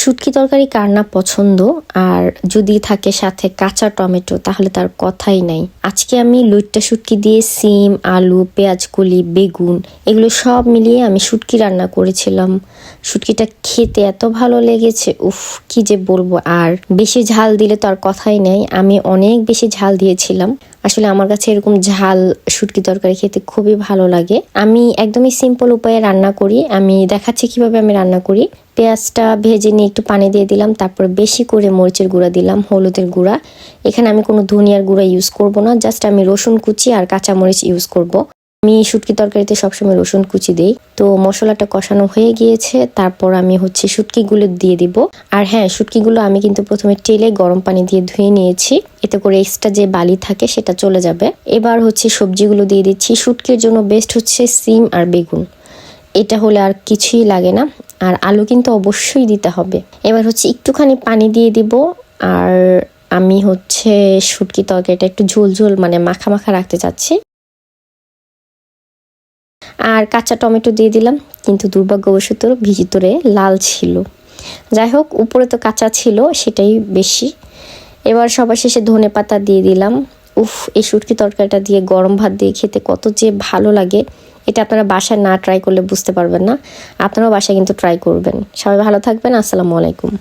শুটকি তরকারি কার না পছন্দ, আর যদি থাকে সাথে কাঁচা টমেটো তাহলে তার কথাই নাই। আজকে আমি লইট্টা শুটকি দিয়ে সিম, আলু, পেঁয়াজ কলি, বেগুন এগুলো সব মিলিয়ে আমি শুটকি রান্না করেছিলাম। শুটকিটা খেতে এত ভালো লেগেছে, উফ কি যে বলবো। আর বেশি ঝাল দিলে তো আর কথাই নেই, আমি অনেক বেশি ঝাল দিয়েছিলাম। আসলে আমার কাছে এরকম ঝাল শুটকি তরকারি খেতে খুবই ভালো লাগে। আমি একদমই সিম্পল উপায়ে রান্না করি, আমি দেখাচ্ছি কিভাবে আমি রান্না করি। পেঁয়াজটা ভেজে নিয়ে একটু পানি দিয়ে দিলাম, তারপর বেশি করে মরিচের গুঁড়া দিলাম, হলুদের গুঁড়া। এখানে আমি কোনো ধনিয়ার গুঁড়া ইউজ করব না, জাস্ট আমি রসুন কুচি আর কাঁচামরিচ ইউজ করব। আমি শুটকি তরকারিতে সবসময় রসুন কুচি দেই। তো মশলাটা কষানো হয়ে গিয়েছে, তারপর আমি শুটকিগুলো দিয়ে দিব। আর হ্যাঁ, শুটকিগুলো আমি কিন্তু প্রথমে তেলে গরম পানি দিয়ে ধুয়ে নিয়েছি, এতে করে এক্সট্রা যে বালি থাকে সেটা চলে যাবে। এবার সবজিগুলো দিয়ে দিচ্ছি। শুটকির জন্য বেস্ট হচ্ছে সিম আর বেগুন, এটা হলে আর কিছুই লাগে না। আর আলু কিন্তু অবশ্যই দিতে হবে। এবার একটুখানি পানি দিয়ে দিব। আর আমি শুটকি তরকারিটা একটু ঝোল ঝোল মানে মাখা মাখা রাখতে চাচ্ছি। আর কাঁচা টমেটো দিয়ে দিলাম, কিন্তু দুর্ভাগ্যবশত ভিতরে লাল ছিল। যাই হোক, উপরে তো কাঁচা ছিল, সেটাই বেশি। এবার সবার শেষে ধনেপাতা দিয়ে দিলাম। উফ, এই শুটকি তরকারিটা দিয়ে গরম ভাত দিয়ে খেতে কত যে ভালো লাগে, এটা আপনারা বাসায় না ট্রাই করলে বুঝতে পারবেন না। আপনারাও বাসায় কিন্তু ট্রাই করবেন। সবাই ভালো থাকবেন। আসসালামু আলাইকুম।